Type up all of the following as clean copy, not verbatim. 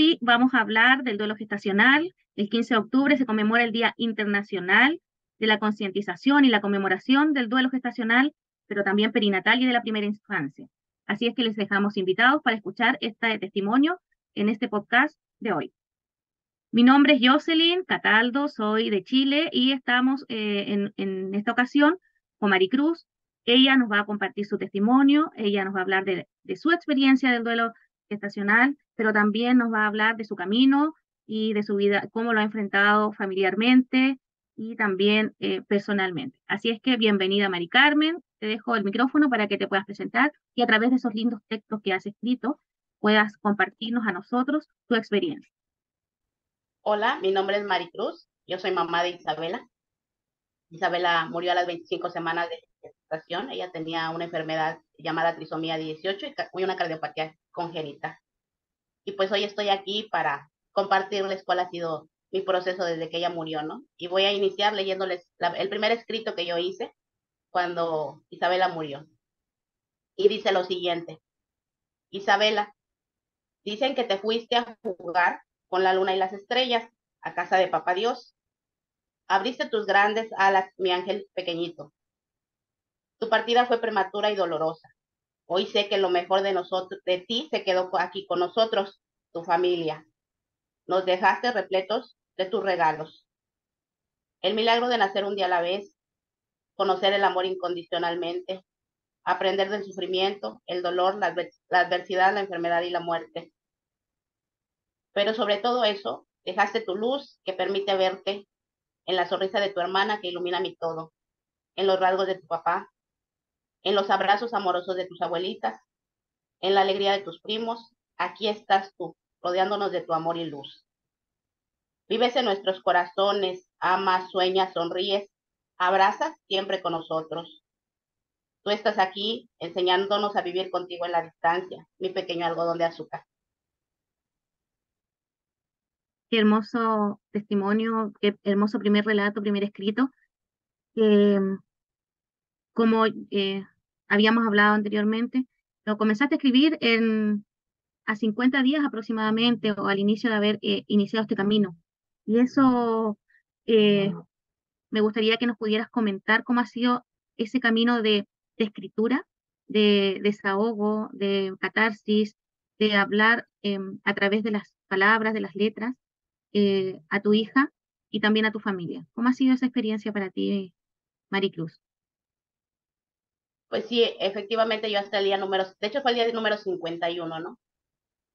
Hoy vamos a hablar del duelo gestacional. El 15 de octubre se conmemora el Día Internacional de la Concientización y la Conmemoración del Duelo Gestacional, pero también perinatal y de la primera infancia. Así es que les dejamos invitados para escuchar este testimonio en este podcast de hoy. Mi nombre es Jocelyn Cataldo, soy de Chile y estamos en esta ocasión con Maricruz. Ella nos va a compartir su testimonio, ella nos va a hablar de su experiencia del duelo gestacional, pero también nos va a hablar de su camino y de su vida, cómo lo ha enfrentado familiarmente y también personalmente. Así es que bienvenida, Mari Carmen. Te dejo el micrófono para que te puedas presentar y a través de esos lindos textos que has escrito puedas compartirnos a nosotros tu experiencia. Hola, mi nombre es Maricruz, yo soy mamá de Isabela. Isabela murió a las 25 semanas de gestación. Ella tenía una enfermedad llamada trisomía 18 y una cardiopatía congénita. Y pues hoy estoy aquí para compartirles cuál ha sido mi proceso desde que ella murió, ¿no? Y voy a iniciar leyéndoles el primer escrito que yo hice cuando Isabela murió. Y dice lo siguiente: Isabela, dicen que te fuiste a jugar con la luna y las estrellas a casa de Papá Dios. Abriste tus grandes alas, mi ángel pequeñito. Tu partida fue prematura y dolorosa. Hoy sé que lo mejor de nosotros, de ti, se quedó aquí con nosotros, tu familia. Nos dejaste repletos de tus regalos. El milagro de nacer un día a la vez, conocer el amor incondicionalmente, aprender del sufrimiento, el dolor, la adversidad, la enfermedad y la muerte. Pero sobre todo eso, dejaste tu luz que permite verte en la sonrisa de tu hermana que ilumina mi todo, en los rasgos de tu papá, en los abrazos amorosos de tus abuelitas, en la alegría de tus primos. Aquí estás tú, rodeándonos de tu amor y luz. Vives en nuestros corazones, amas, sueñas, sonríes, abrazas siempre con nosotros. Tú estás aquí enseñándonos a vivir contigo en la distancia, mi pequeño algodón de azúcar. Qué hermoso testimonio, qué hermoso primer relato, primer escrito, que como habíamos hablado anteriormente, lo comenzaste a escribir a 50 días aproximadamente o al inicio de haber iniciado este camino. Y eso eh, me gustaría que nos pudieras comentar cómo ha sido ese camino de escritura, de desahogo, de catarsis, de hablar a través de las palabras, de las letras, a tu hija y también a tu familia. ¿Cómo ha sido esa experiencia para ti, Maricruz? Pues sí, efectivamente yo hasta el día número, de hecho fue el día número 51, ¿no?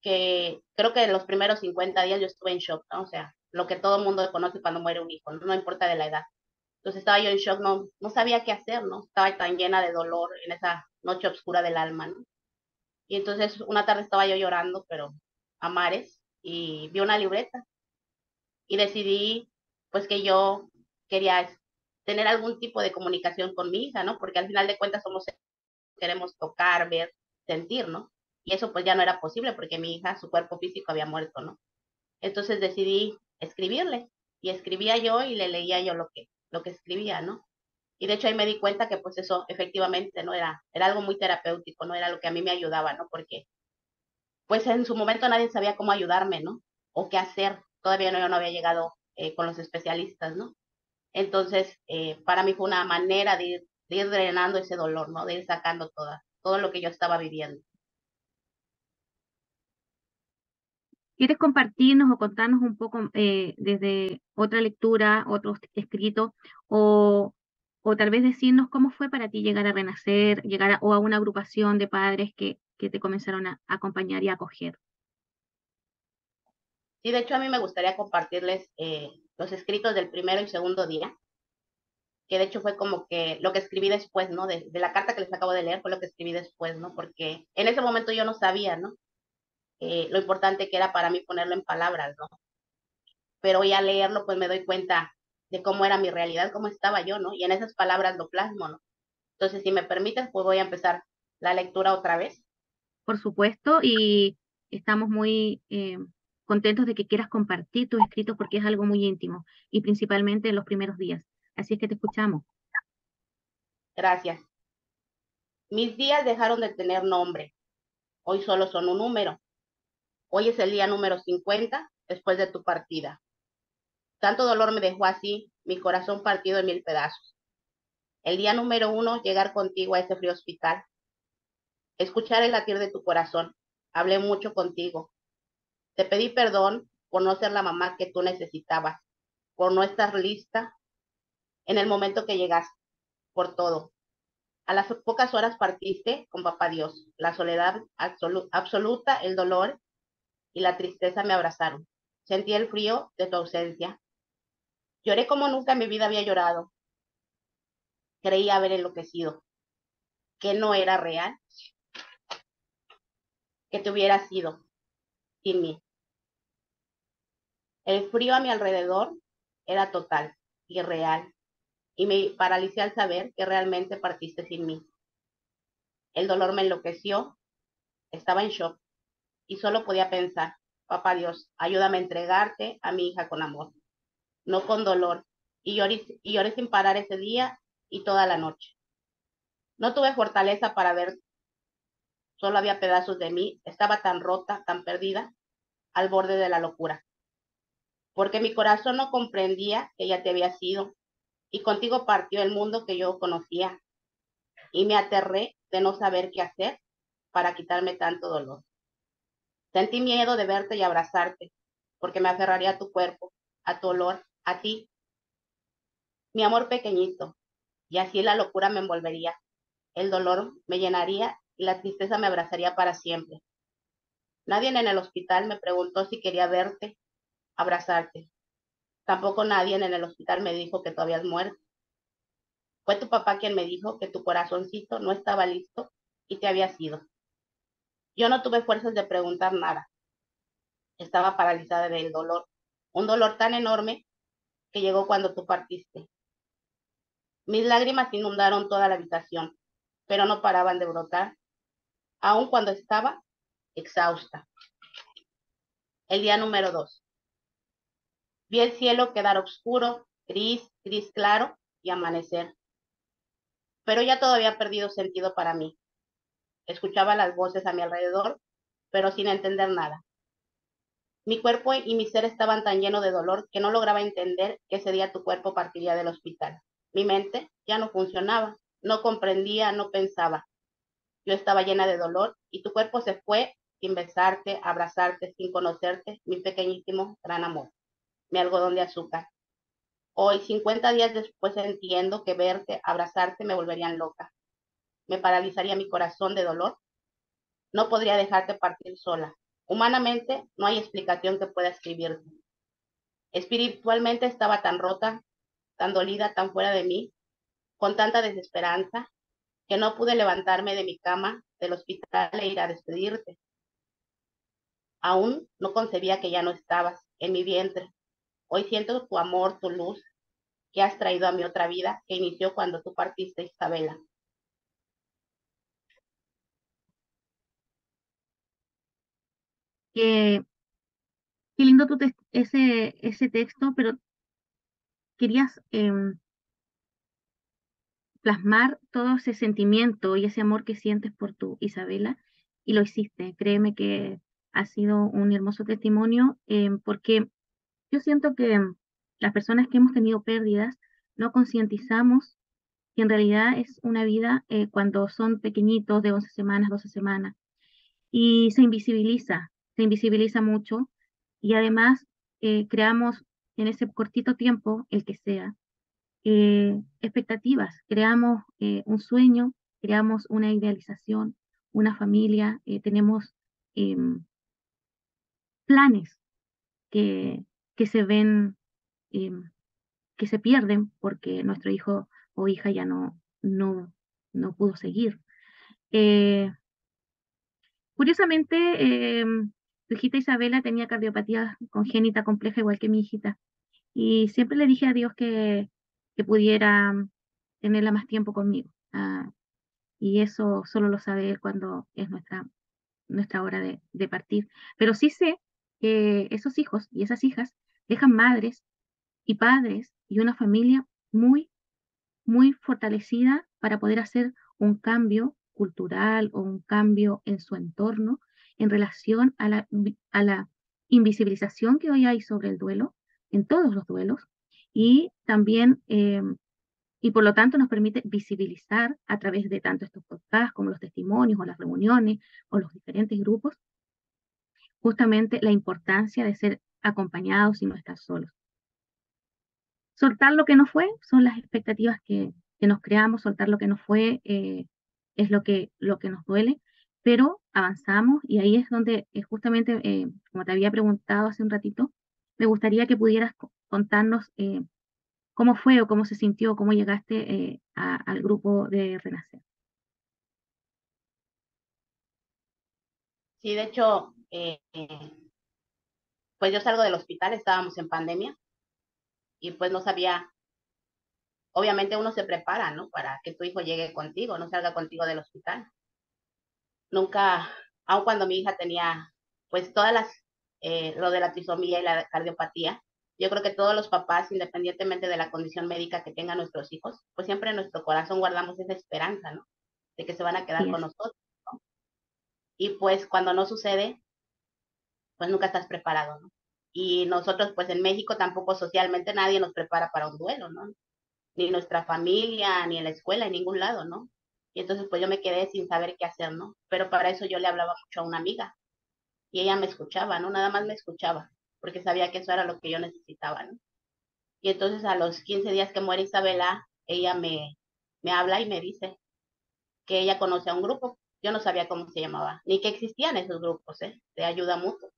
Que creo que en los primeros 50 días yo estuve en shock, ¿no? O sea, lo que todo el mundo conoce cuando muere un hijo, ¿no? No importa de la edad. Entonces estaba yo en shock, no sabía qué hacer, ¿no? Estaba tan llena de dolor en esa noche oscura del alma, ¿no? Y entonces una tarde estaba yo llorando, pero a mares, y vi una libreta y decidí, pues, que yo quería tener algún tipo de comunicación con mi hija, ¿no? Porque al final de cuentas somos, queremos tocar, ver, sentir, ¿no? Y eso pues ya no era posible porque mi hija, su cuerpo físico había muerto, ¿no? Entonces decidí escribirle y escribía yo y le leía yo lo que escribía, ¿no? Y de hecho ahí me di cuenta que pues eso efectivamente no era algo muy terapéutico, no era lo que a mí me ayudaba, ¿no? Porque pues en su momento nadie sabía cómo ayudarme, ¿no? O qué hacer. Todavía no, yo no había llegado con los especialistas, ¿no? Entonces, para mí fue una manera de ir drenando ese dolor, ¿no? De ir sacando todo lo que yo estaba viviendo. ¿Quieres compartirnos o contarnos un poco desde otra lectura, otro escrito, o, o tal vez decirnos cómo fue para ti llegar a Renacer, o a una agrupación de padres que te comenzaron a acompañar y a acoger? Sí, de hecho a mí me gustaría compartirles los escritos del primero y segundo día, que de hecho fue como que lo que escribí después, ¿no? De la carta que les acabo de leer fue lo que escribí después, ¿no? Porque en ese momento yo no sabía, ¿no? Lo importante que era para mí ponerlo en palabras, ¿no? Pero hoy al leerlo pues me doy cuenta de cómo era mi realidad, cómo estaba yo, ¿no? Y en esas palabras lo plasmo, ¿no? Entonces, si me permites, pues voy a empezar la lectura otra vez. Por supuesto, y estamos muy contentos de que quieras compartir tus escritos porque es algo muy íntimo y principalmente en los primeros días. Así es que te escuchamos. Gracias. Mis días dejaron de tener nombre. Hoy solo son un número. Hoy es el día número 50 después de tu partida. Tanto dolor me dejó así, mi corazón partido en 1000 pedazos. El día número 1, llegar contigo a ese frío hospital. Escuchar el latir de tu corazón. Hablé mucho contigo. Te pedí perdón por no ser la mamá que tú necesitabas, por no estar lista en el momento que llegaste, por todo. A las pocas horas partiste con papá Dios. La soledad absoluta, el dolor y la tristeza me abrazaron. Sentí el frío de tu ausencia. Lloré como nunca en mi vida había llorado. Creí haber enloquecido, que no era real, que te hubiera sido sin mí. El frío a mi alrededor era total, irreal, y me paralicé al saber que realmente partiste sin mí. El dolor me enloqueció, estaba en shock y solo podía pensar, papá Dios, ayúdame a entregarte a mi hija con amor, no con dolor. Y lloré sin parar ese día y toda la noche. No tuve fortaleza para ver, solo había pedazos de mí, estaba tan rota, tan perdida, al borde de la locura, porque mi corazón no comprendía que ya te había sido, y contigo partió el mundo que yo conocía, y me aterré de no saber qué hacer para quitarme tanto dolor. Sentí miedo de verte y abrazarte, porque me aferraría a tu cuerpo, a tu olor, a ti, mi amor pequeñito, y así la locura me envolvería, el dolor me llenaría y la tristeza me abrazaría para siempre. Nadie en el hospital me preguntó si quería verte, abrazarte. Tampoco nadie en el hospital me dijo que tú habías muerto. Fue tu papá quien me dijo que tu corazoncito no estaba listo y te había ido. Yo no tuve fuerzas de preguntar nada. Estaba paralizada del dolor, un dolor tan enorme que llegó cuando tú partiste. Mis lágrimas inundaron toda la habitación, pero no paraban de brotar, aun cuando estaba exhausta. El día número 2. Vi el cielo quedar oscuro, gris, gris claro y amanecer. Pero ya todo había perdido sentido para mí. Escuchaba las voces a mi alrededor, pero sin entender nada. Mi cuerpo y mi ser estaban tan llenos de dolor que no lograba entender que ese día tu cuerpo partiría del hospital. Mi mente ya no funcionaba, no comprendía, no pensaba. Yo estaba llena de dolor y tu cuerpo se fue sin besarte, abrazarte, sin conocerte, mi pequeñísimo gran amor, mi algodón de azúcar. Hoy, 50 días después, entiendo que verte, abrazarte me volverían loca. Me paralizaría mi corazón de dolor. No podría dejarte partir sola. Humanamente, no hay explicación que pueda escribirte. Espiritualmente estaba tan rota, tan dolida, tan fuera de mí, con tanta desesperanza, que no pude levantarme de mi cama del hospital e ir a despedirte. Aún no concebía que ya no estabas en mi vientre. Hoy siento tu amor, tu luz, que has traído a mi otra vida, que inició cuando tú partiste, Isabela. Qué, qué lindo ese texto, pero querías plasmar todo ese sentimiento y ese amor que sientes por tu Isabela y lo hiciste. Créeme que ha sido un hermoso testimonio porque yo siento que las personas que hemos tenido pérdidas no concientizamos que en realidad es una vida cuando son pequeñitos de 11 semanas, 12 semanas y se invisibiliza mucho y además creamos en ese cortito tiempo, el que sea, expectativas, creamos un sueño, creamos una idealización, una familia, tenemos em, planes que, que se ven, em, que se pierden porque nuestro hijo o hija ya no pudo seguir. Eh, Curiosamente, tu hijita Isabela tenía cardiopatía congénita compleja igual que mi hijita y siempre le dije a Dios que pudiera tenerla más tiempo conmigo. Y eso solo lo sabe él cuando es nuestra hora de partir. Pero sí sé que esos hijos y esas hijas dejan madres y padres y una familia muy, muy fortalecida para poder hacer un cambio cultural o un cambio en su entorno en relación a la invisibilización que hoy hay sobre el duelo, en todos los duelos, y también, y por lo tanto nos permite visibilizar a través de tanto estos podcasts como los testimonios o las reuniones o los diferentes grupos, justamente la importancia de ser acompañados y no estar solos. Soltar lo que no fue son las expectativas que nos creamos, soltar lo que no fue es lo que nos duele, pero avanzamos y ahí es donde justamente, como te había preguntado hace un ratito, me gustaría que pudieras contarnos cómo fue o cómo se sintió, cómo llegaste al grupo de Renacer. Sí, de hecho, pues yo salgo del hospital, estábamos en pandemia y pues no sabía, obviamente uno se prepara, ¿no? Para que tu hijo llegue contigo, no salga contigo del hospital. Nunca, aun cuando mi hija tenía pues todas lo de la trisomía y la cardiopatía, yo creo que todos los papás, independientemente de la condición médica que tengan nuestros hijos, pues siempre en nuestro corazón guardamos esa esperanza, ¿no? De que se van a quedar Así con es, nosotros. Y pues cuando no sucede, pues nunca estás preparado, ¿no? Y nosotros, pues en México tampoco socialmente nadie nos prepara para un duelo, ¿no? Ni nuestra familia, ni en la escuela, en ningún lado, ¿no? Y entonces pues yo me quedé sin saber qué hacer, ¿no? Pero para eso yo le hablaba mucho a una amiga y ella me escuchaba, ¿no? Nada más me escuchaba, porque sabía que eso era lo que yo necesitaba, ¿no? Y entonces a los 15 días que muere Isabela, ella me habla y me dice que ella conoce a un grupo. Yo no sabía cómo se llamaba, ni que existían esos grupos, ¿eh? De ayuda mutua,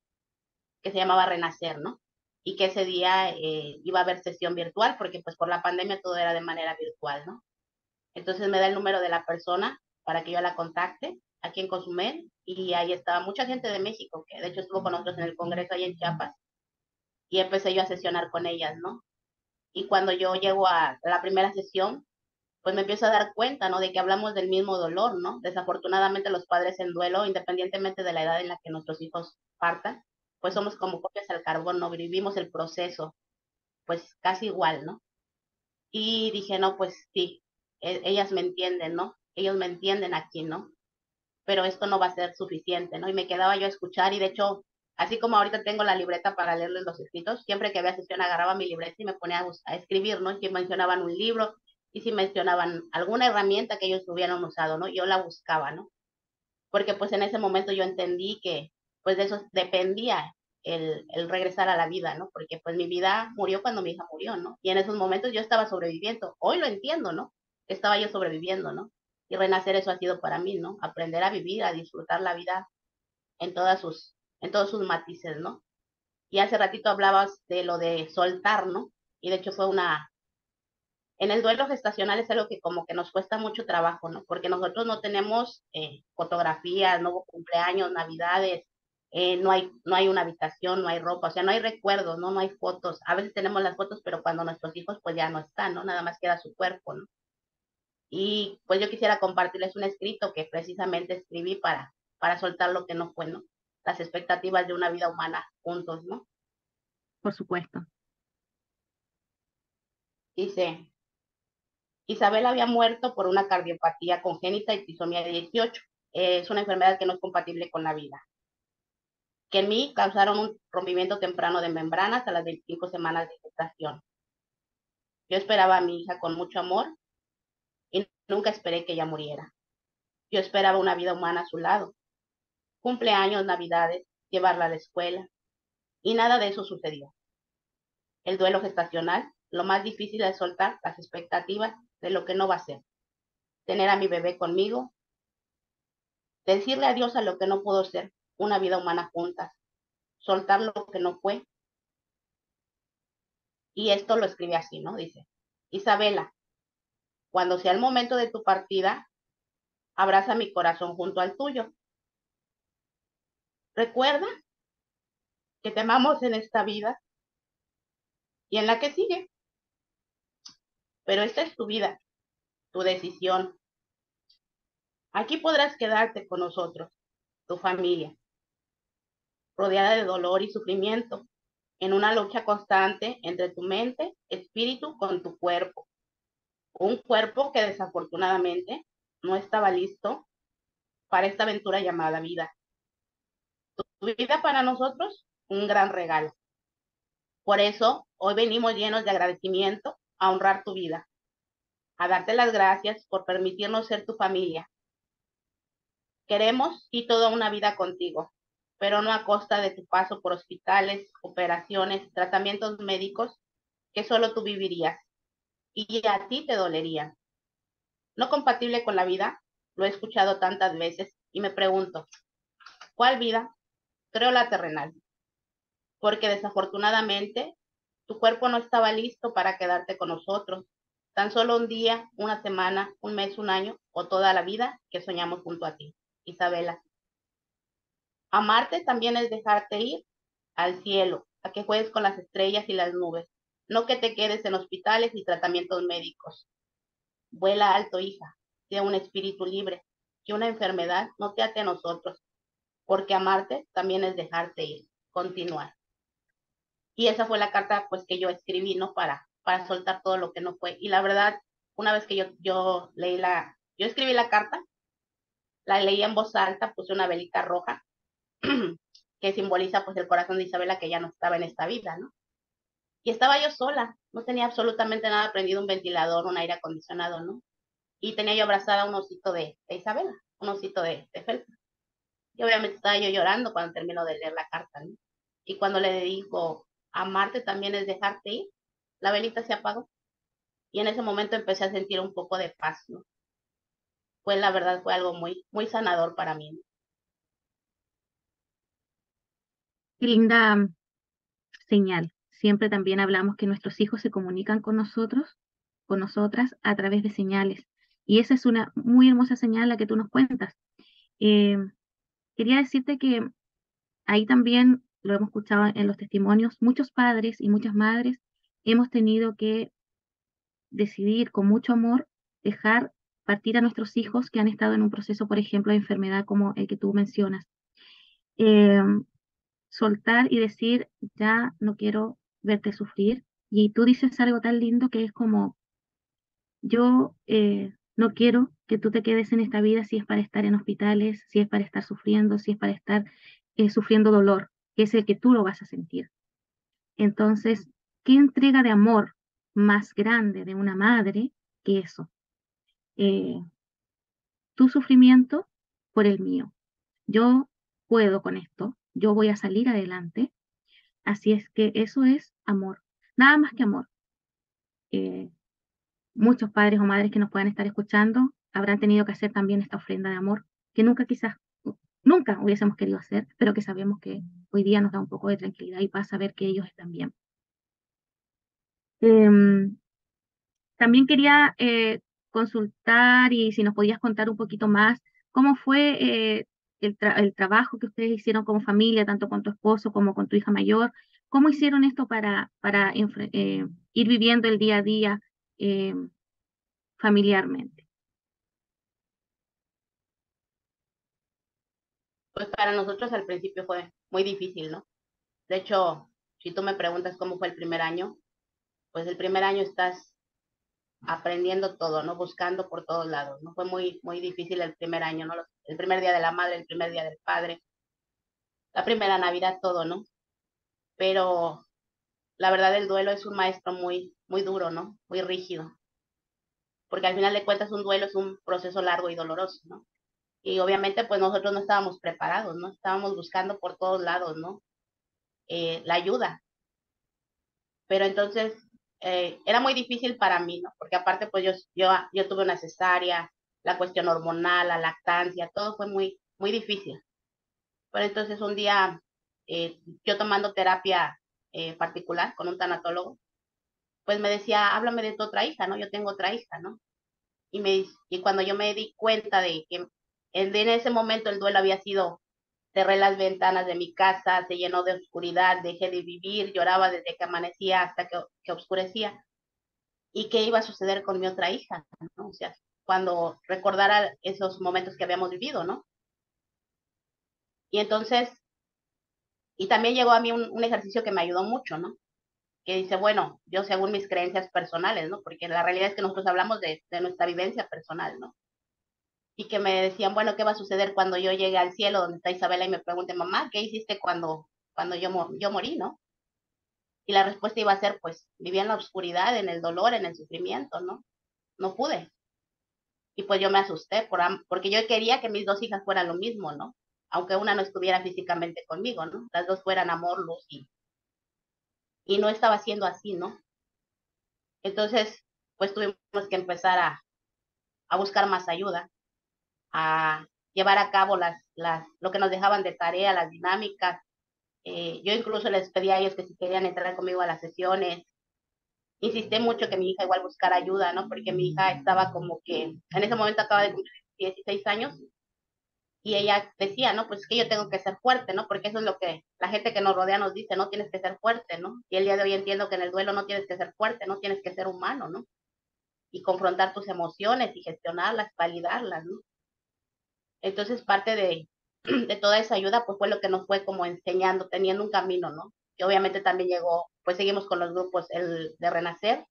que se llamaba Renacer, ¿no? Y que ese día iba a haber sesión virtual, porque pues por la pandemia todo era de manera virtual, ¿no? Entonces me da el número de la persona para que yo la contacte aquí en Cozumel y ahí estaba mucha gente de México, que de hecho estuvo con nosotros en el Congreso ahí en Chiapas y empecé yo a sesionar con ellas, ¿no? Y cuando yo llego a la primera sesión, pues me empiezo a dar cuenta, ¿no? De que hablamos del mismo dolor, ¿no? Desafortunadamente los padres en duelo, independientemente de la edad en la que nuestros hijos partan, pues somos como copias al carbón, ¿no? Vivimos el proceso, pues casi igual, ¿no? Y dije, no, pues sí, ellas me entienden, ¿no? Ellos me entienden aquí, ¿no? Pero esto no va a ser suficiente, ¿no? Y me quedaba yo a escuchar y de hecho, así como ahorita tengo la libreta para leerles los escritos, siempre que había sesión agarraba mi libreta y me ponía a escribir, ¿no? Y si mencionaban un libro y si mencionaban alguna herramienta que ellos hubieran usado, ¿no? Yo la buscaba, ¿no? Porque pues en ese momento yo entendí que pues de eso dependía el regresar a la vida, ¿no? Porque pues mi vida murió cuando mi hija murió, ¿no? Y en esos momentos yo estaba sobreviviendo. Hoy lo entiendo, ¿no? Estaba yo sobreviviendo, ¿no? Y renacer eso ha sido para mí, ¿no? Aprender a vivir, a disfrutar la vida en en todos sus matices, ¿no? Y hace ratito hablabas de lo de soltar, ¿no? Y de hecho en el duelo gestacional es algo que como que nos cuesta mucho trabajo, ¿no? Porque nosotros no tenemos fotografías, no hubo cumpleaños, navidades, no hay una habitación, no hay ropa, o sea, no hay recuerdos, ¿no? No hay fotos. A veces tenemos las fotos, pero cuando nuestros hijos pues ya no están, ¿no? Nada más queda su cuerpo, ¿no? Y pues yo quisiera compartirles un escrito que precisamente escribí para soltar lo que no fue, ¿no? Las expectativas de una vida humana juntos, ¿no? por supuesto. Dice, Isabel había muerto por una cardiopatía congénita y trisomía 18. Es una enfermedad que no es compatible con la vida. Que en mí causaron un rompimiento temprano de membranas a las 25 semanas de gestación. Yo esperaba a mi hija con mucho amor y nunca esperé que ella muriera. Yo esperaba una vida humana a su lado. Cumpleaños, navidades, llevarla a la escuela. Y nada de eso sucedió. El duelo gestacional, lo más difícil es soltar las expectativas de lo que no va a ser. Tener a mi bebé conmigo, decirle adiós a lo que no pudo ser, una vida humana juntas, soltar lo que no fue. Y esto lo escribe así, ¿no? Dice, Isabela, cuando sea el momento de tu partida, abraza mi corazón junto al tuyo. Recuerda que te amamos en esta vida y en la que sigue, pero esta es tu vida, tu decisión. Aquí podrás quedarte con nosotros, tu familia, rodeada de dolor y sufrimiento, en una lucha constante entre tu mente, espíritu con tu cuerpo. Un cuerpo que desafortunadamente no estaba listo para esta aventura llamada vida. vida para nosotros un gran regalo. Por eso, hoy venimos llenos de agradecimiento a honrar tu vida, a darte las gracias por permitirnos ser tu familia. Queremos y toda una vida contigo, pero no a costa de tu paso por hospitales, operaciones, tratamientos médicos que solo tú vivirías y a ti te dolerían. No compatible con la vida, lo he escuchado tantas veces y me pregunto, ¿cuál vida? Creo la terrenal, porque desafortunadamente tu cuerpo no estaba listo para quedarte con nosotros. Tan solo un día, una semana, un mes, un año o toda la vida que soñamos junto a ti. Isabela, amarte también es dejarte ir al cielo, a que juegues con las estrellas y las nubes, no que te quedes en hospitales y tratamientos médicos. Vuela alto, hija, sea un espíritu libre, que una enfermedad no te ate a nosotros, porque amarte también es dejarte ir, continuar. Y esa fue la carta pues que yo escribí, ¿no? Para soltar todo lo que no fue. Y la verdad, una vez que yo escribí la carta, la leí en voz alta, puse una velita roja que simboliza pues el corazón de Isabela que ya no estaba en esta vida, ¿no? Y estaba yo sola, no tenía absolutamente nada prendido, un ventilador, un aire acondicionado, ¿no? Y tenía yo abrazada un osito de Isabela, un osito de felpa. Y obviamente estaba yo llorando cuando terminó de leer la carta, ¿no? Y cuando le digo, amarte también es dejarte ir, la velita se apagó. Y en ese momento empecé a sentir un poco de paz, ¿no? Pues la verdad fue algo muy, muy sanador para mí, ¿no? Qué linda señal. Siempre también hablamos que nuestros hijos se comunican con nosotros, con nosotras, a través de señales. Y esa es una muy hermosa señal la que tú nos cuentas. Eh, Quería decirte que ahí también lo hemos escuchado en los testimonios, muchos padres y muchas madres hemos tenido que decidir con mucho amor dejar partir a nuestros hijos que han estado en un proceso, por ejemplo, de enfermedad como el que tú mencionas. Eh, Soltar y decir, ya no quiero verte sufrir. Y tú dices algo tan lindo que es como, yo no quiero que tú te quedes en esta vida si es para estar en hospitales, si es para estar sufriendo, si es para estar sufriendo dolor, que es el que tú lo vas a sentir. Entonces, ¿qué entrega de amor más grande de una madre que eso? Eh, Tu sufrimiento por el mío. Yo puedo con esto, yo voy a salir adelante. Así es que eso es amor, nada más que amor. Eh, Muchos padres o madres que nos puedan estar escuchando habrán tenido que hacer también esta ofrenda de amor que nunca quizás, nunca hubiésemos querido hacer, pero que sabemos que hoy día nos da un poco de tranquilidad y paz saber que ellos están bien. Em, También quería consultar y si nos podías contar un poquito más, cómo fue el trabajo que ustedes hicieron como familia, tanto con tu esposo como con tu hija mayor. ¿Cómo hicieron esto para ir viviendo el día a día eh, familiarmente? Pues para nosotros al principio fue muy difícil, ¿no? De hecho, si tú me preguntas cómo fue el primer año, pues el primer año estás aprendiendo todo, ¿no? Buscando por todos lados, ¿no? Fue muy, muy difícil el primer año, ¿no? El primer día de la madre, el primer día del padre, la primera Navidad, todo, ¿no? Pero la verdad el duelo es un maestro muy, muy duro, ¿no? Muy rígido, porque al final de cuentas un duelo es un proceso largo y doloroso, ¿no? Y obviamente pues nosotros no estábamos preparados, ¿no? Estábamos buscando por todos lados, ¿no? La ayuda, pero entonces era muy difícil para mí, ¿no? Porque aparte pues yo tuve una cesárea, la cuestión hormonal, la lactancia, todo fue muy, muy difícil. Pero entonces un día yo tomando terapia particular con un tanatólogo, pues me decía, háblame de tu otra hija, ¿no? Yo tengo otra hija, ¿no? Y cuando yo me di cuenta de que en ese momento el duelo había sido, cerré las ventanas de mi casa, se llenó de oscuridad, dejé de vivir, lloraba desde que amanecía hasta que oscurecía, y qué iba a suceder con mi otra hija, ¿no? O sea, cuando recordara esos momentos que habíamos vivido, ¿no? Y entonces, y también llegó a mí un ejercicio que me ayudó mucho, ¿no? Que dice, bueno, yo según mis creencias personales, ¿no? Porque la realidad es que nosotros hablamos de nuestra vivencia personal, ¿no? y que me decían, bueno, ¿qué va a suceder cuando yo llegue al cielo donde está Isabela y me pregunte, mamá, ¿qué hiciste cuando yo morí, no? Y la respuesta iba a ser, pues, viví en la oscuridad, en el dolor, en el sufrimiento, ¿no? No pude. Y pues yo me asusté porque yo quería que mis dos hijas fueran lo mismo, ¿no? Aunque una no estuviera físicamente conmigo, ¿no? Las dos fueran amor, luz y no estaba siendo así, ¿no? Entonces, pues tuvimos que empezar a buscar más ayuda, a llevar a cabo lo que nos dejaban de tarea, las dinámicas. Yo incluso les pedí a ellos que si querían entrar conmigo a las sesiones. Insistí mucho que mi hija igual buscara ayuda, ¿no? Porque mi hija estaba como que, en ese momento acaba de cumplir 16 años y ella decía, ¿no? Pues es que yo tengo que ser fuerte, ¿no? Porque eso es lo que la gente que nos rodea nos dice, ¿no? Tienes que ser fuerte, ¿no? Y el día de hoy entiendo que en el duelo no tienes que ser fuerte, no tienes que ser humano, ¿no? Y confrontar tus emociones y gestionarlas, validarlas, ¿no? Entonces parte de toda esa ayuda pues fue lo que nos fue como enseñando, teniendo un camino, ¿no? Y obviamente también llegó, pues seguimos con los grupos el de Renacer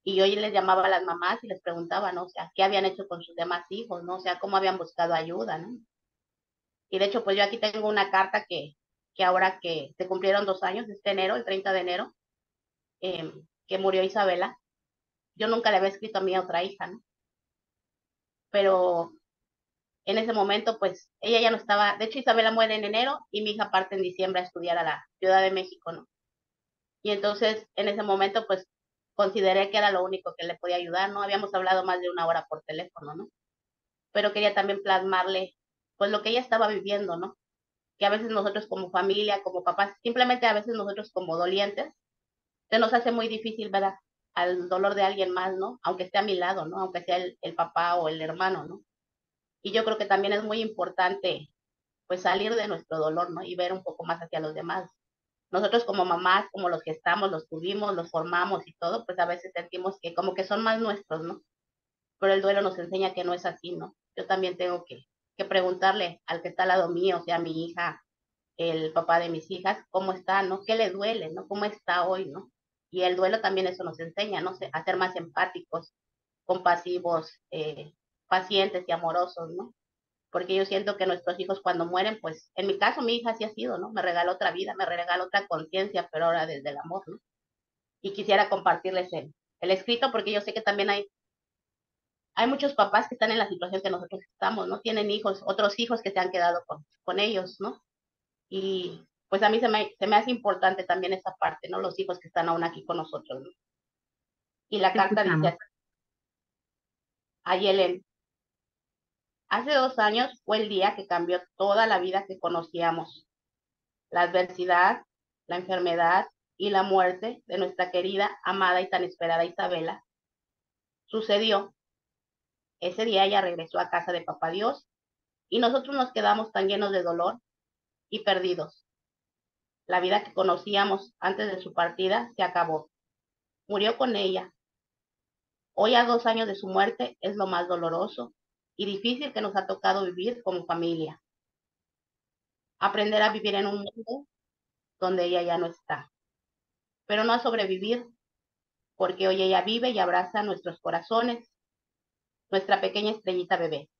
y yo les llamaba a las mamás y les preguntaba, ¿no? O sea, ¿qué habían hecho con sus demás hijos, ¿no? O sea, cómo habían buscado ayuda, ¿no? Y de hecho pues yo aquí tengo una carta que ahora que se cumplieron 2 años, este enero, el 30 de enero, que murió Isabela, yo nunca le había escrito a mi otra hija, ¿no? Pero en ese momento, pues ella ya no estaba, de hecho Isabela muere en enero y mi hija parte en diciembre a estudiar a la Ciudad de México, ¿no? Y entonces en ese momento, pues consideré que era lo único que le podía ayudar, ¿no? Habíamos hablado más de 1 hora por teléfono, ¿no? Pero quería también plasmarle, pues lo que ella estaba viviendo, ¿no? Que a veces nosotros como familia, como papás, simplemente a veces nosotros como dolientes, se nos hace muy difícil ver al dolor de alguien más, ¿no? Aunque esté a mi lado, ¿no? Aunque sea el papá o el hermano, ¿no? Y yo creo que también es muy importante pues salir de nuestro dolor, ¿no? Y ver un poco más hacia los demás. Nosotros como mamás, como los que estamos, los tuvimos, los formamos y todo, pues a veces sentimos que como que son más nuestros, ¿no? Pero el duelo nos enseña que no es así, ¿no? Yo también tengo que preguntarle al que está al lado mío, o sea, mi hija, el papá de mis hijas, cómo está, ¿no? ¿Qué le duele, ¿no? ¿Cómo está hoy, ¿no? Y el duelo también eso nos enseña, ¿no? A ser más empáticos, compasivos, pacientes y amorosos, ¿no? Porque yo siento que nuestros hijos cuando mueren, pues en mi caso mi hija así ha sido, ¿no? Me regaló otra vida, me regaló otra conciencia, pero ahora desde el amor, ¿no? Y quisiera compartirles el escrito porque yo sé que también hay muchos papás que están en la situación que nosotros estamos, ¿no? Tienen hijos, otros hijos que se han quedado con ellos, ¿no? Y pues a mí se me hace importante también esa parte, ¿no? Los hijos que están aún aquí con nosotros, ¿no? Y la Te carta escuchamos. dice a Yelen, hace 2 años fue el día que cambió toda la vida que conocíamos. La adversidad, la enfermedad y la muerte de nuestra querida, amada y tan esperada Isabela sucedió. Ese día ella regresó a casa de Papá Dios y nosotros nos quedamos tan llenos de dolor y perdidos. La vida que conocíamos antes de su partida se acabó. Murió con ella. Hoy, a 2 años de su muerte, es lo más doloroso y difícil que nos ha tocado vivir como familia. Aprender a vivir en un mundo donde ella ya no está. Pero no a sobrevivir, porque hoy ella vive y abraza nuestros corazones, nuestra pequeña estrellita bebé.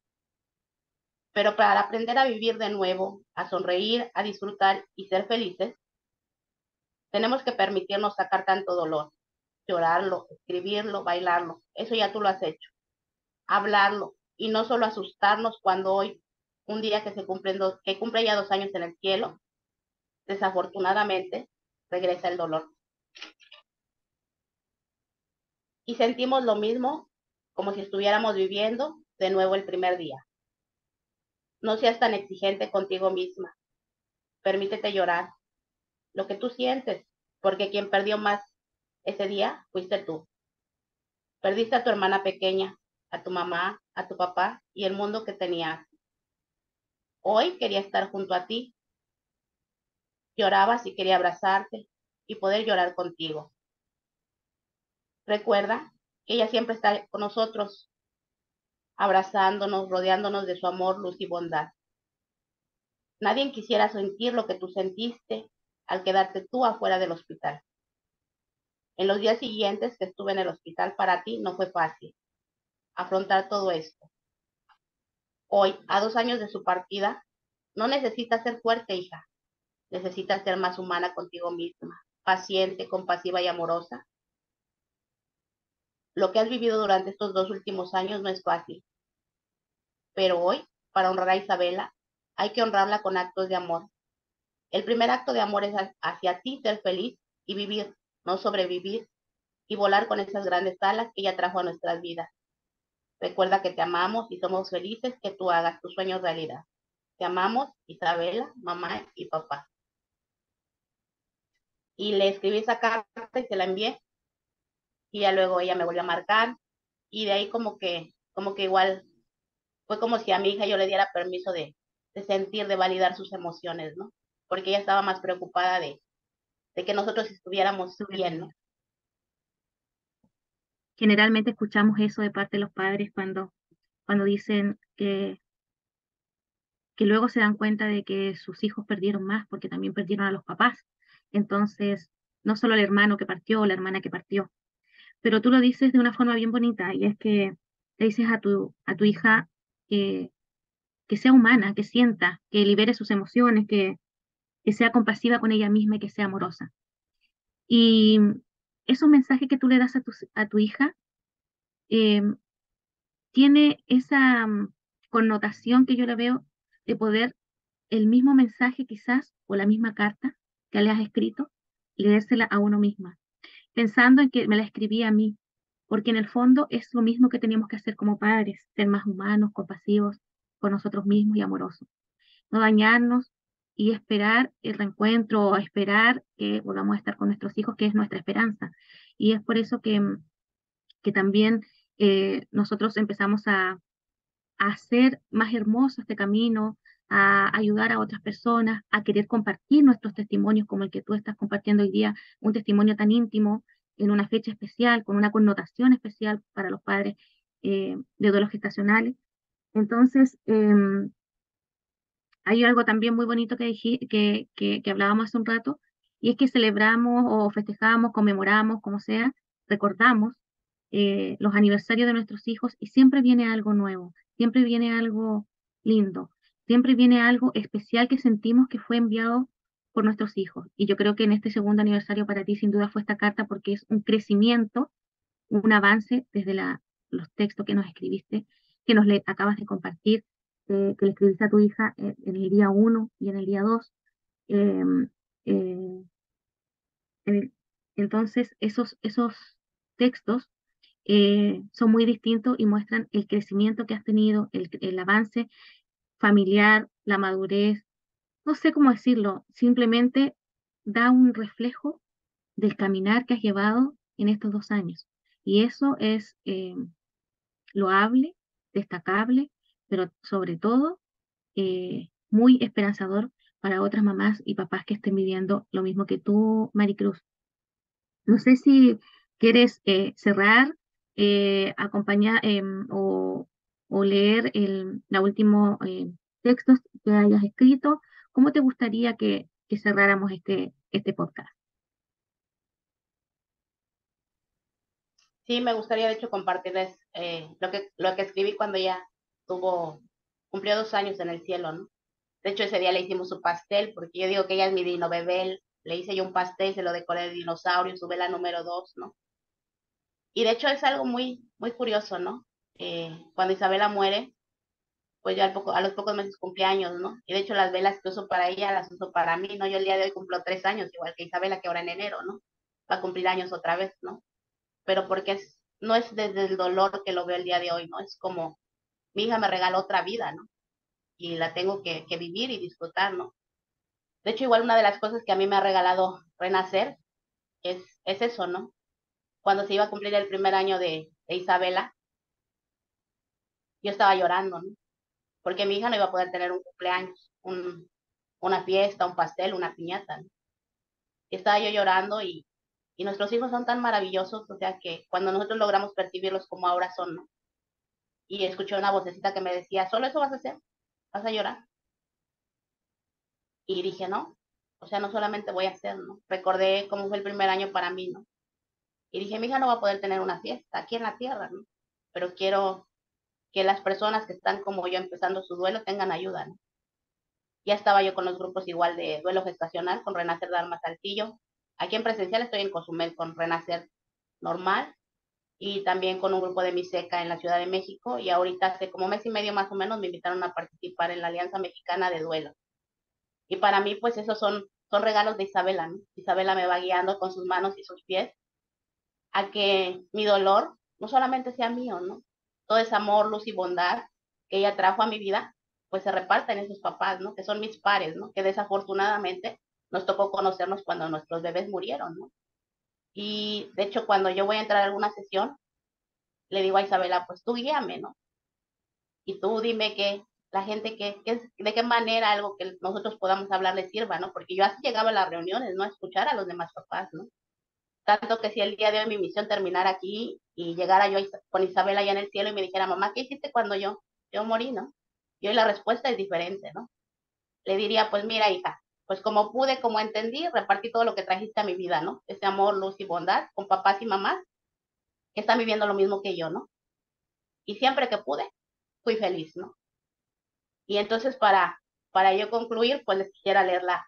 Pero para aprender a vivir de nuevo, a sonreír, a disfrutar y ser felices, tenemos que permitirnos sacar tanto dolor, llorarlo, escribirlo, bailarlo. Eso ya tú lo has hecho. Hablarlo y no solo asustarnos cuando hoy, un día que cumple ya 2 años en el cielo, desafortunadamente regresa el dolor. Y sentimos lo mismo como si estuviéramos viviendo de nuevo el primer día. No seas tan exigente contigo misma. Permítete llorar lo que tú sientes, porque quien perdió más ese día fuiste tú. Perdiste a tu hermana pequeña, a tu mamá, a tu papá y el mundo que tenías. Hoy quería estar junto a ti. Llorabas y quería abrazarte y poder llorar contigo. Recuerda que ella siempre está con nosotros, abrazándonos, rodeándonos de su amor, luz y bondad. Nadie quisiera sentir lo que tú sentiste al quedarte tú afuera del hospital. En los días siguientes que estuve en el hospital para ti no fue fácil afrontar todo esto. Hoy, a 2 años de su partida, no necesitas ser fuerte, hija. Necesitas ser más humana contigo misma, paciente, compasiva y amorosa. Lo que has vivido durante estos 2 últimos años no es fácil, pero hoy, para honrar a Isabela, hay que honrarla con actos de amor. El primer acto de amor es hacia ti ser feliz y vivir, no sobrevivir, y volar con esas grandes alas que ella trajo a nuestras vidas. Recuerda que te amamos y somos felices que tú hagas tus sueños realidad. Te amamos, Isabela, mamá y papá. Y le escribí esa carta y se la envié, y ya luego ella me volvió a marcar, y de ahí como que igual fue como si a mi hija yo le diera permiso de sentir, de validar sus emociones, ¿no? Porque ella estaba más preocupada de que nosotros estuviéramos bien, ¿no? Generalmente escuchamos eso de parte de los padres cuando dicen que luego se dan cuenta de que sus hijos perdieron más porque también perdieron a los papás. Entonces, no solo el hermano que partió o la hermana que partió, pero tú lo dices de una forma bien bonita y es que le dices a tu hija que, que sea humana, que sienta, que libere sus emociones, que sea compasiva con ella misma y que sea amorosa. Y esos mensajes que tú le das a tu hija eh, tiene esa connotación que yo le veo de poder el mismo mensaje quizás o la misma carta que le has escrito, leérsela a uno misma, pensando en que me la escribí a mí, porque en el fondo es lo mismo que tenemos que hacer como padres, ser más humanos, compasivos con nosotros mismos y amorosos, no dañarnos y esperar el reencuentro o esperar que volvamos a estar con nuestros hijos, que es nuestra esperanza. Y es por eso que también nosotros empezamos a hacer más hermoso este camino, a ayudar a otras personas, a querer compartir nuestros testimonios como el que tú estás compartiendo hoy día, un testimonio tan íntimo en una fecha especial, con una connotación especial para los padres de duelos gestacionales. Entonces, hay algo también muy bonito que hablábamos hace un rato, y es que celebramos o festejamos, conmemoramos, como sea, recordamos los aniversarios de nuestros hijos y siempre viene algo nuevo, siempre viene algo lindo, siempre viene algo especial que sentimos que fue enviado por nuestros hijos. Y yo creo que en este segundo aniversario para ti sin duda fue esta carta porque es un crecimiento, un avance desde los textos que nos escribiste, que acabas de compartir, que le escribiste a tu hija en el día 1 y en el día 2. Eh, eh, entonces, esos textos son muy distintos y muestran el crecimiento que has tenido, el avance familiar, la madurez, no sé cómo decirlo, simplemente da un reflejo del caminar que has llevado en estos 2 años. Y eso es loable, destacable, pero sobre todo muy esperanzador para otras mamás y papás que estén viviendo lo mismo que tú, Maricruz. No sé si quieres cerrar, acompañar o leer la último textos que hayas escrito. ¿Cómo te gustaría que cerráramos este podcast? Sí, me gustaría de hecho compartirles lo que escribí cuando ella cumplió 2 años en el cielo, ¿no? De hecho, ese día le hicimos su pastel, porque yo digo que ella es mi dino bebé, le hice yo un pastel, se lo decoré de dinosaurio, su vela número 2, ¿no? Y de hecho es algo muy, muy curioso, ¿no? Cuando Isabela muere, pues yo a los pocos meses cumpleaños, ¿no? Y de hecho las velas que uso para ella las uso para mí, ¿no? Yo el día de hoy cumplo 3 años, igual que Isabela, que ahora en enero, ¿no? Va a cumplir años otra vez, ¿no? Pero porque no es desde el dolor que lo veo el día de hoy, ¿no? Es como mi hija me regaló otra vida, ¿no? Y la tengo que vivir y disfrutar, ¿no? De hecho, igual una de las cosas que a mí me ha regalado renacer es eso, ¿no? Cuando se iba a cumplir el primer año de Isabela, yo estaba llorando, ¿no? Porque mi hija no iba a poder tener un cumpleaños, una fiesta, un pastel, una piñata, ¿no? Y estaba yo llorando y nuestros hijos son tan maravillosos, o sea que cuando nosotros logramos percibirlos como ahora son, ¿no? Y escuché una vocecita que me decía, ¿solo eso vas a hacer? ¿Vas a llorar? Y dije, no, o sea, no solamente voy a hacer, ¿no? Recordé cómo fue el primer año para mí, ¿no? Y dije, mi hija no va a poder tener una fiesta aquí en la tierra, ¿no? Pero que las personas que están como yo empezando su duelo tengan ayuda, ¿no? Ya estaba yo con los grupos igual de duelo gestacional, con Renacer Dharma Saltillo. Aquí en presencial estoy en Cozumel con Renacer Normal y también con un grupo de Miseca en la Ciudad de México. Y ahorita hace como mes y medio más o menos me invitaron a participar en la Alianza Mexicana de Duelo. Y para mí, pues esos son regalos de Isabela, ¿no? Isabela me va guiando con sus manos y sus pies a que mi dolor no solamente sea mío, ¿no? Todo ese amor, luz y bondad que ella trajo a mi vida, pues se reparta en esos papás, ¿no? Que son mis pares, ¿no? Que desafortunadamente nos tocó conocernos cuando nuestros bebés murieron, ¿no? Y de hecho, cuando yo voy a entrar a alguna sesión, le digo a Isabela, pues tú guíame, ¿no? Y tú dime que la gente de qué manera algo que nosotros podamos hablar les sirva, ¿no? Porque yo así llegaba a las reuniones, ¿no? A escuchar a los demás papás, ¿no? Tanto que si el día de hoy mi misión terminara aquí y llegara yo con Isabel allá en el cielo y me dijera, mamá, ¿qué hiciste cuando yo morí, no? Y hoy la respuesta es diferente, ¿no? Le diría, pues mira, hija, pues como pude, como entendí, repartí todo lo que trajiste a mi vida, ¿no? Ese amor, luz y bondad con papás y mamás que están viviendo lo mismo que yo, ¿no? Y siempre que pude, fui feliz, ¿no? Y entonces para yo concluir, pues les quisiera leerla.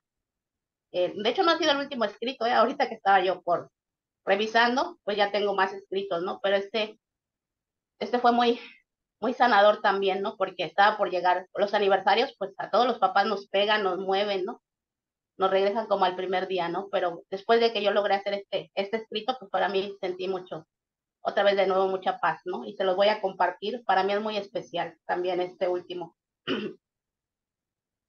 De hecho, no ha sido el último escrito, ahorita que estaba yo por revisando, pues ya tengo más escritos, ¿no? Pero este fue muy sanador también, ¿no? Porque estaba por llegar los aniversarios, pues a todos los papás nos pegan, nos mueven, ¿no? Nos regresan como al primer día, ¿no? Pero después de que yo logré hacer este escrito, pues para mí sentí mucho, otra vez de nuevo mucha paz, ¿no? Y se los voy a compartir. Para mí es muy especial también este último.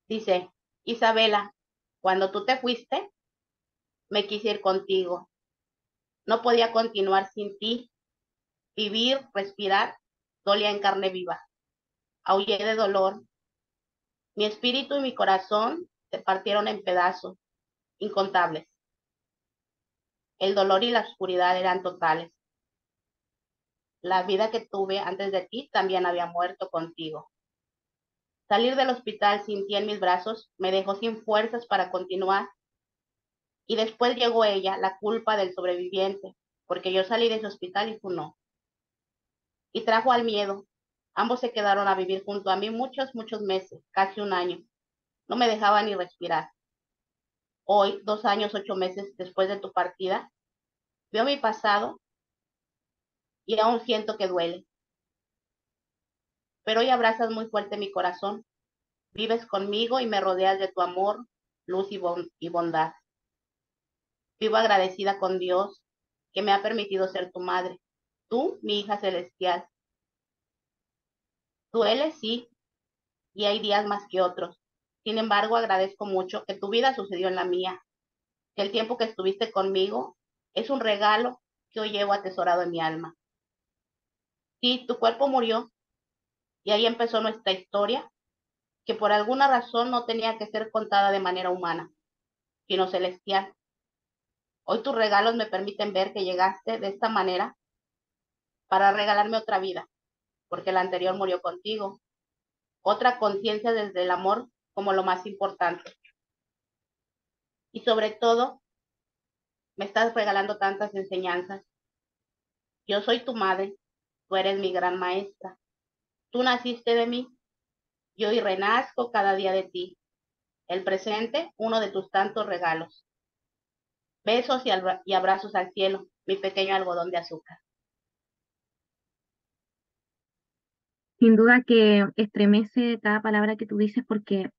Dice, Isabela, cuando tú te fuiste, me quise ir contigo. No podía continuar sin ti. Vivir, respirar, dolía en carne viva. Aullé de dolor. Mi espíritu y mi corazón se partieron en pedazos, incontables. El dolor y la oscuridad eran totales. La vida que tuve antes de ti también había muerto contigo. Salir del hospital sin ti en mis brazos me dejó sin fuerzas para continuar. Y después llegó ella, la culpa del sobreviviente, porque yo salí de ese hospital y tú no. Y trajo al miedo. Ambos se quedaron a vivir junto a mí muchos meses, casi un año. No me dejaba ni respirar. Hoy, 2 años, 8 meses después de tu partida, veo mi pasado y aún siento que duele. Pero hoy abrazas muy fuerte mi corazón. Vives conmigo y me rodeas de tu amor, luz y bondad. Vivo agradecida con Dios que me ha permitido ser tu madre. Tú, mi hija celestial. Duele, sí, y hay días más que otros. Sin embargo, agradezco mucho que tu vida sucedió en la mía, que el tiempo que estuviste conmigo es un regalo que hoy llevo atesorado en mi alma. Sí, tu cuerpo murió y ahí empezó nuestra historia, que por alguna razón no tenía que ser contada de manera humana, sino celestial. Hoy tus regalos me permiten ver que llegaste de esta manera para regalarme otra vida, porque la anterior murió contigo. Otra conciencia desde el amor como lo más importante. Y sobre todo, me estás regalando tantas enseñanzas. Yo soy tu madre, tú eres mi gran maestra. Tú naciste de mí, yo y renazco cada día de ti. El presente, uno de tus tantos regalos. Besos y abrazos al cielo, mi pequeño algodón de azúcar. Sin duda que estremece cada palabra que tú dices porque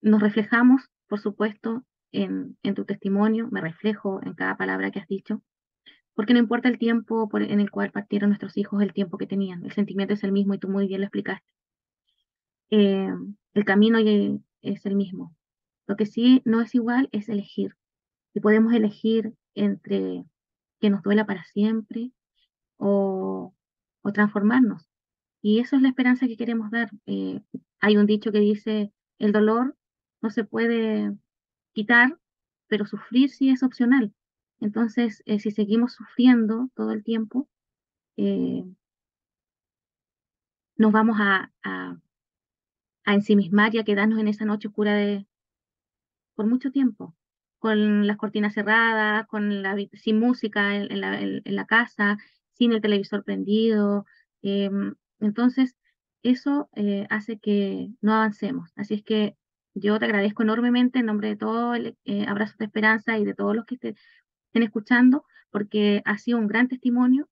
nos reflejamos, por supuesto, en tu testimonio, me reflejo en cada palabra que has dicho, porque no importa el tiempo en el cual partieron nuestros hijos, el tiempo que tenían, el sentimiento es el mismo y tú muy bien lo explicaste. Eh, el camino es el mismo. Lo que sí no es igual es elegir. Y podemos elegir entre que nos duela para siempre o, o transformarnos. Y eso es la esperanza que queremos dar. Hay un dicho que dice, el dolor no se puede quitar, pero sufrir sí es opcional. Entonces, si seguimos sufriendo todo el tiempo, eh, nos vamos a ensimismar y a quedarnos en esa noche oscura por mucho tiempo, con las cortinas cerradas, sin música en la casa, sin el televisor prendido, Entonces, eso hace que no avancemos. Así es que yo te agradezco enormemente en nombre de todo el Abrazos de Esperanza y de todos los que estén escuchando, porque ha sido un gran testimonio,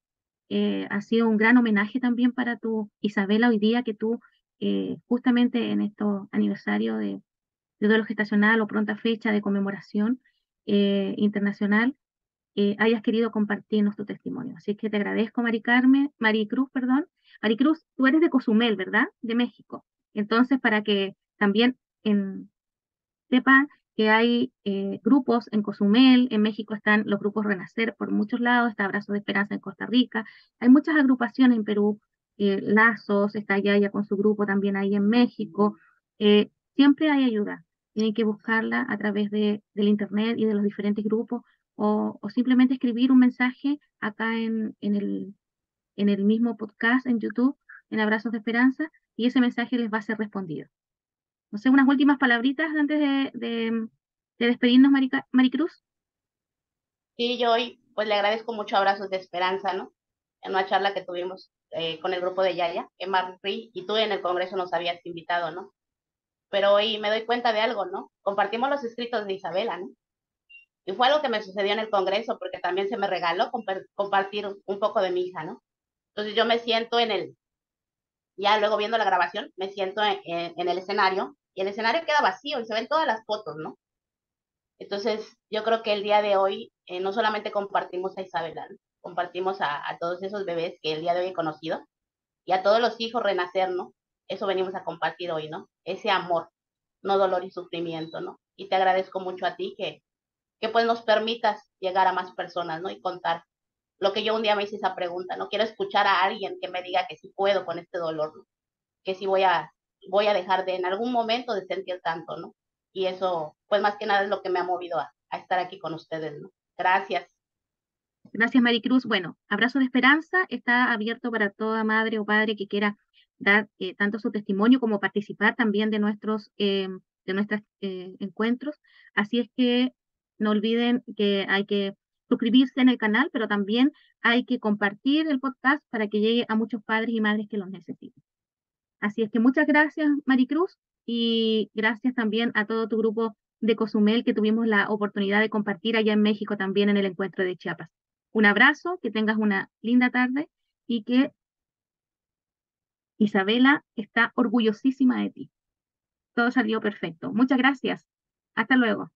ha sido un gran homenaje también para tu Isabela hoy día, que tú justamente en estos aniversarios de duelo gestacional o pronta fecha de conmemoración internacional, hayas querido compartirnos tu testimonio. Así que te agradezco, Maricruz, perdón. Maricruz, tú eres de Cozumel, ¿verdad? De México. Entonces, para que también en, sepan que hay grupos en Cozumel, en México están los grupos Renacer por muchos lados, está Abrazo de Esperanza en Costa Rica, hay muchas agrupaciones en Perú, Lazos, está Yaya con su grupo también ahí en México, siempre hay ayuda, tienen que buscarla a través del internet y de los diferentes grupos, o simplemente escribir un mensaje acá en el mismo podcast en YouTube, en Abrazos de Esperanza, y ese mensaje les va a ser respondido. No sé, unas últimas palabritas antes de despedirnos, Maricruz. Sí, yo hoy pues le agradezco mucho Abrazos de Esperanza, ¿no? En una charla que tuvimos con el grupo de Yaya, que Marri y tú en el Congreso nos habías invitado, ¿no? Pero hoy me doy cuenta de algo, ¿no? Compartimos los escritos de Isabela, ¿no? Y fue algo que me sucedió en el Congreso, porque también se me regaló compartir un poco de mi hija, ¿no? Entonces yo me siento ya luego viendo la grabación, me siento en el escenario, y el escenario queda vacío y se ven todas las fotos, ¿no? Entonces, yo creo que el día de hoy no solamente compartimos a Isabela, ¿no? Compartimos a todos esos bebés que el día de hoy he conocido y a todos los hijos renacer, ¿no? Eso venimos a compartir hoy, ¿no? Ese amor, no dolor y sufrimiento, ¿no? Y te agradezco mucho a ti que pues nos permitas llegar a más personas, ¿no? Y contar lo que yo un día me hice esa pregunta, ¿no? Quiero escuchar a alguien que me diga que sí puedo con este dolor, ¿no? Que sí voy a dejar de en algún momento de sentir tanto, ¿no? Y eso, pues más que nada es lo que me ha movido a estar aquí con ustedes, ¿no? Gracias. Gracias, Maricruz. Bueno, Abrazo de Esperanza está abierto para toda madre o padre que quiera dar tanto su testimonio como participar también de nuestros encuentros. Así es que no olviden que hay que suscribirse en el canal, pero también hay que compartir el podcast para que llegue a muchos padres y madres que los necesiten. Así es que muchas gracias, Maricruz, y gracias también a todo tu grupo de Cozumel que tuvimos la oportunidad de compartir allá en México también en el encuentro de Chiapas. Un abrazo, que tengas una linda tarde y que Isabela está orgullosísima de ti. Todo salió perfecto. Muchas gracias. Hasta luego.